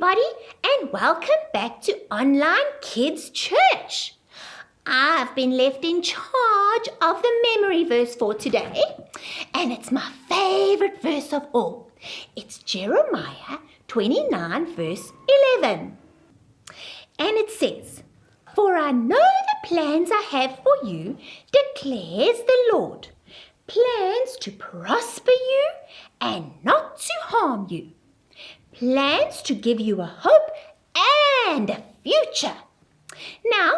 everybody, and welcome back to Online Kids Church. I've been left in charge of the memory verse for today, and it's my favorite verse of all. It's Jeremiah 29 verse 11. And it says, "For I know the plans I have for you, declares the Lord, plans to prosper you and not to harm you, plans to give you a hope and a future." Now,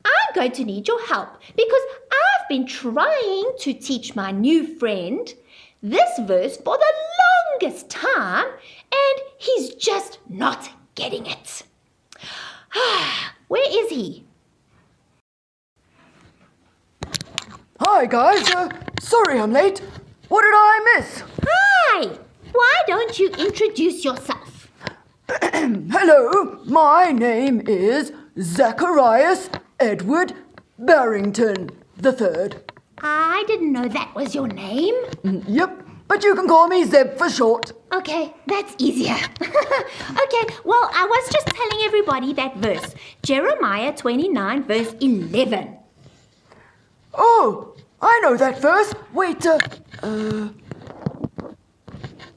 I'm going to need your help because I've been trying to teach my new friend this verse for the longest time and he's just not getting it. Where is he? Hi guys, sorry I'm late. What did I miss? Hi! Why don't you introduce yourself? Hello, my name is Zacharias Edward Barrington III. I didn't know that was your name. Yep, but you can call me Zeb for short. Okay, that's easier. Okay, well, I was just telling everybody that verse, Jeremiah 29 verse 11. Oh, I know that verse. Wait,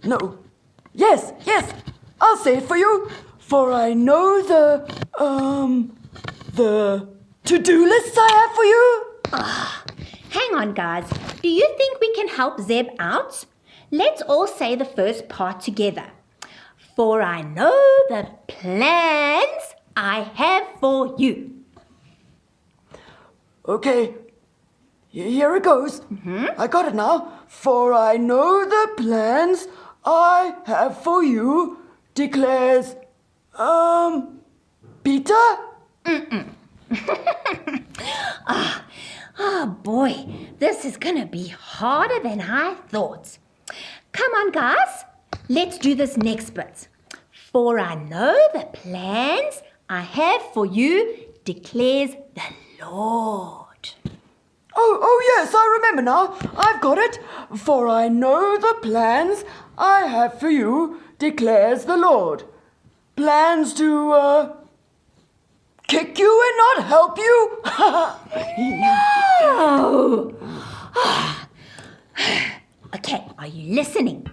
no. Yes, I'll say it for you. For I know the to-do lists I have for you. Hang on, guys. Do you think we can help Zeb out? Let's all say the first part together. For I know the plans I have for you. Okay, here it goes. I got it now. For I know the plans I have for you, declares, Peter? Oh boy, this is gonna be harder than I thought. Come on, guys. Let's do this next bit. For I know the plans I have for you, declares the Lord. Oh yes, I remember now. I've got it. For I know the plans I have for you, declares the Lord. Plans to, kick you and not help you? No! Okay, are you listening?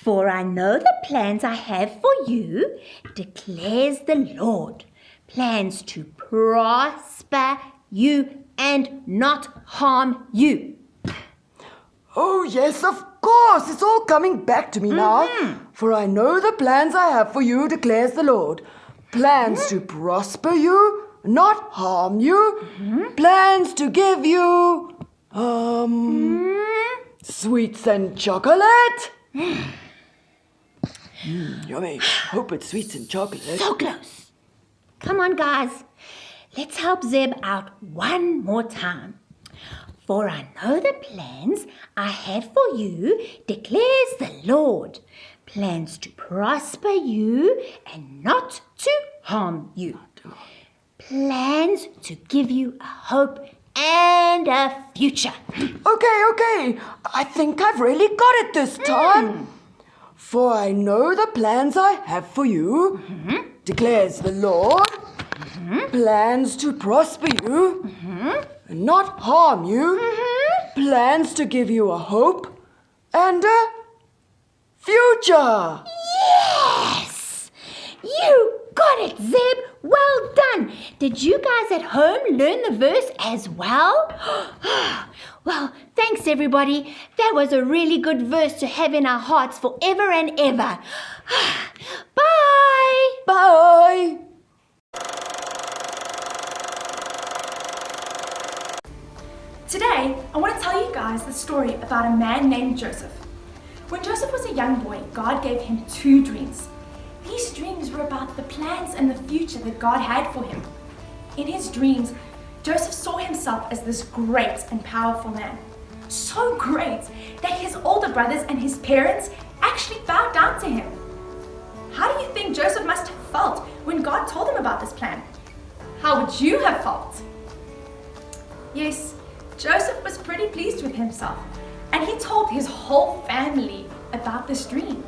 For I know the plans I have for you, declares the Lord. Plans to prosper you and not harm you. Oh yes, of course. It's all coming back to me now. For I know the plans I have for you, declares the Lord. Plans to prosper you, not harm you. Plans to give you, sweets and chocolate. Yummy. Hope it's sweets and chocolate. So close. Come on, guys. Let's help Zeb out one more time. For I know the plans I have for you, declares the Lord. Plans to prosper you and not to harm you. Plans to give you a hope and a future. Okay. I think I've really got it this time. For I know the plans I have for you, declares the Lord. Plans to prosper you and not harm you. Plans to give you a hope and a future. Yes! You got it, Zeb. Well done. Did you guys at home learn the verse as well? Well, thanks everybody. That was a really good verse to have in our hearts forever and ever. Bye! Bye. Today, I want to tell you guys the story about a man named Joseph. When Joseph was a young boy, God gave him 2 dreams. These dreams were about the plans and the future that God had for him. In his dreams, Joseph saw himself as this great and powerful man. So great that his older brothers and his parents actually bowed down to him. How do you think Joseph must have felt when God told him about this plan? How would you have felt? Yes, Joseph was pretty pleased with himself, and he told his whole family about this dream.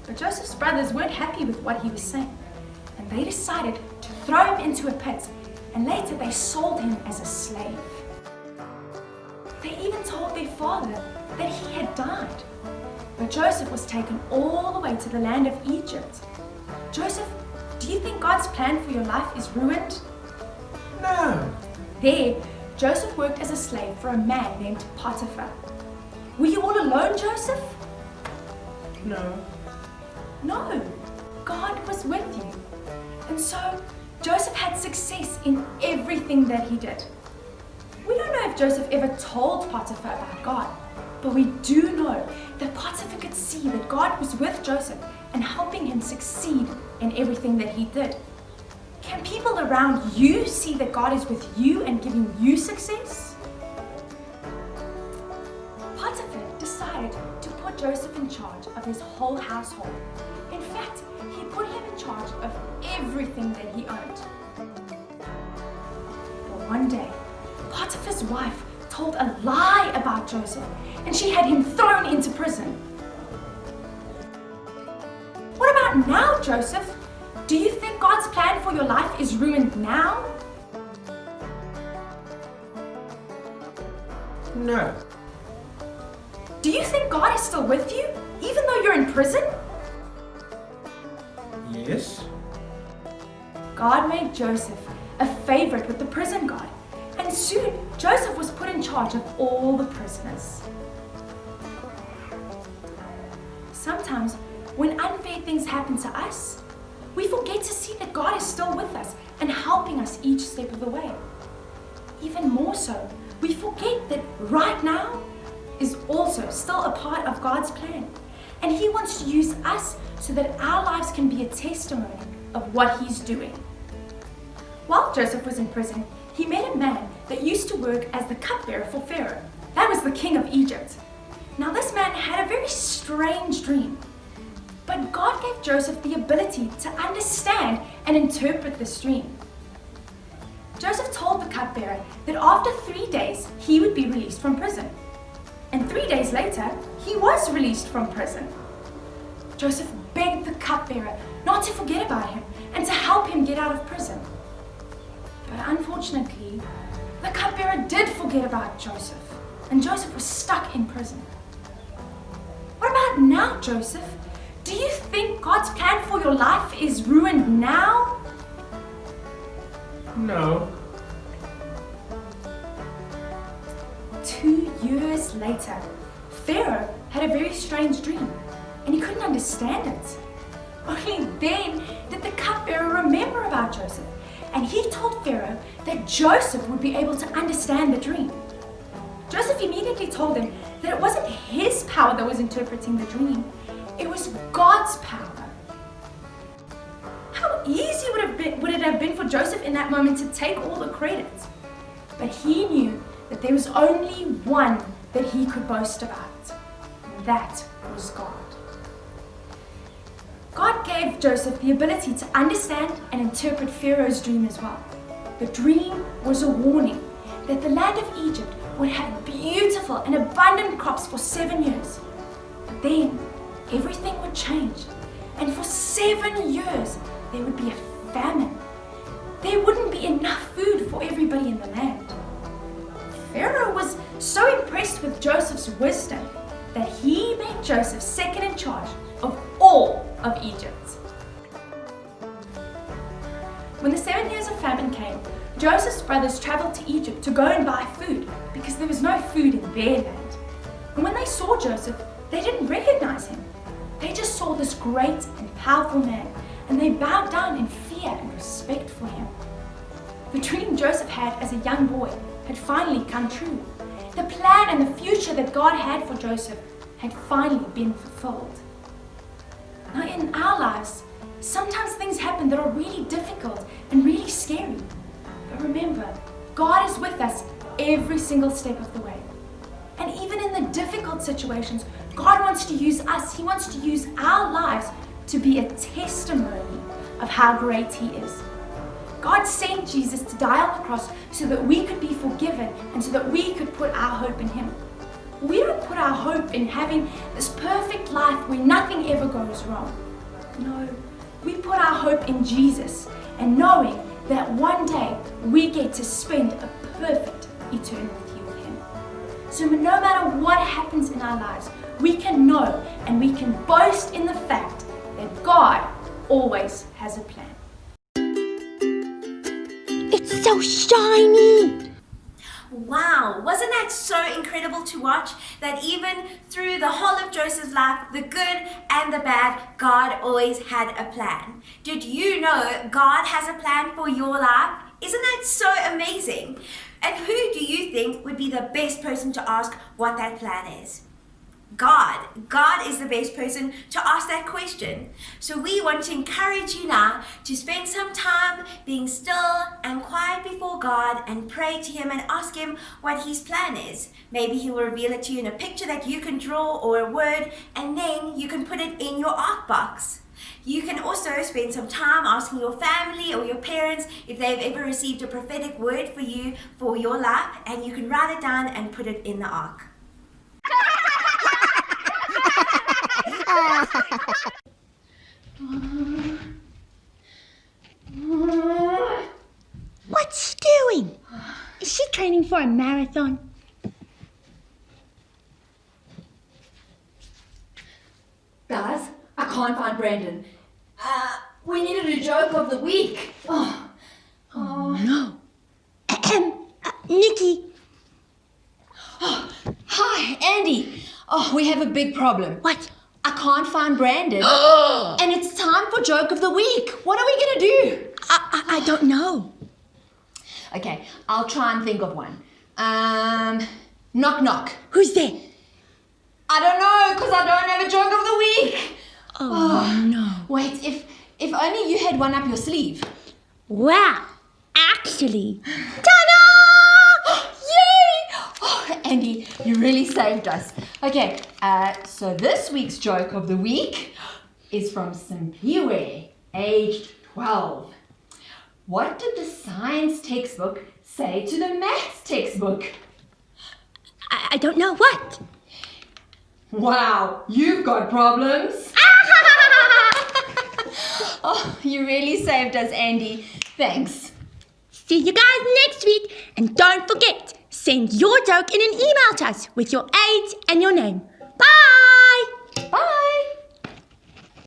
But Joseph's brothers weren't happy with what he was saying, and they decided to throw him into a pit, and later they sold him as a slave. They even told their father that he had died. But Joseph was taken all the way to the land of Egypt. Joseph, do you think God's plan for your life is ruined? No. There, Joseph worked as a slave for a man named Potiphar. Were you all alone, Joseph? No. No, God was with you. And so, Joseph had success in everything that he did. We don't know if Joseph ever told Potiphar about God, but we do know that Potiphar could see that God was with Joseph and helping him succeed in everything that he did. Can people around you see that God is with you and giving you success? Potiphar decided to put Joseph in charge of his whole household. In fact, he put him in charge of everything that he owned. But one day, Potiphar's wife told a lie about Joseph, and she had him thrown into prison. What about now, Joseph? Do you think God's plan for your life is ruined now? No. Do you think God is still with you, even though you're in prison? Yes. God made Joseph a favorite with the prison guard, and soon Joseph was put in charge of all the prisoners. Sometimes, when unfair things happen to us, we forget to see that God is still with us and helping us each step of the way. Even more so, we forget that right now is also still a part of God's plan, and He wants to use us so that our lives can be a testimony of what He's doing. While Joseph was in prison, he met a man that used to work as the cupbearer for Pharaoh. That was the king of Egypt. Now this man had a very strange dream, but God gave Joseph the ability to understand and interpret this dream. Joseph told the cupbearer that after 3 days he would be released from prison. And 3 days later, he was released from prison. Joseph begged the cupbearer not to forget about him and to help him get out of prison. But unfortunately, the cupbearer did forget about Joseph, and Joseph was stuck in prison. What about now, Joseph? Do you think God's plan for your life is ruined now? No. 2 years later, Pharaoh had a very strange dream, and he couldn't understand it. Only then did the cupbearer remember about Joseph, and he told Pharaoh that Joseph would be able to understand the dream. Joseph immediately told him that it wasn't his power that was interpreting the dream, it was God's power. How easy would it have been for Joseph in that moment to take all the credit? But he knew that there was only one that he could boast about, and that was God. God gave Joseph the ability to understand and interpret Pharaoh's dream as well. The dream was a warning that the land of Egypt would have beautiful and abundant crops for 7 years. But then everything would change, and for 7 years there would be a famine. There wouldn't be enough food for everybody in the land. Pharaoh was so impressed with Joseph's wisdom that he made Joseph second in charge of all of Egypt. When the 7 years of famine came, Joseph's brothers traveled to Egypt to go and buy food because there was no food in their land. And when they saw Joseph, they didn't recognize him. They just saw this great and powerful man, and they bowed down in fear and respect for him. The dream Joseph had as a young boy had finally come true. The plan and the future that God had for Joseph had finally been fulfilled. Now in our lives, sometimes things happen that are really difficult and really scary. But remember, God is with us every single step of the way. And even in the difficult situations, God wants to use us. He wants to use our lives to be a testimony of how great He is. God sent Jesus to die on the cross so that we could be forgiven and so that we could put our hope in Him. We don't put our hope in having this perfect life where nothing ever goes wrong. No, we put our hope in Jesus and knowing that one day we get to spend a perfect eternity with Him. So no matter what happens in our lives, we can know and we can boast in the fact that God always has a plan. It's so shiny. Wow, wasn't that so incredible to watch? That even through the whole of Joseph's life, the good and the bad, God always had a plan. Did you know God has a plan for your life? Isn't that so amazing? And who do you think would be the best person to ask what that plan is? God. God is the best person to ask that question. So we want to encourage you now to spend some time being still and quiet before God and pray to Him and ask Him what His plan is. Maybe He will reveal it to you in a picture that you can draw or a word, and then you can put it in your art box. You can also spend some time asking your family or your parents if they've ever received a prophetic word for you for your life, and you can write it down and put it in the ark. What's she doing? Is she training for a marathon? Guys, I can't find Brandon. We needed a joke of the week. No. Nikki. Hi, Andy. We have a big problem. What? I can't find Brandon. And it's time for joke of the week. What are we going to do? I don't know. Okay, I'll try and think of one. Knock knock. Who's there? I don't know, because I don't have a joke of the week. Oh, no. Wait, if only you had one up your sleeve. Wow. Actually. Ta-da! Yay! Oh, Andy, you really saved us. Okay, so this week's joke of the week is from Simpiwe, aged 12. What did the science textbook say to the maths textbook? I don't know what. Wow, you've got problems. Oh, you really saved us, Andy. Thanks. See you guys next week. And don't forget, send your joke in an email to us with your age and your name. Bye! Bye.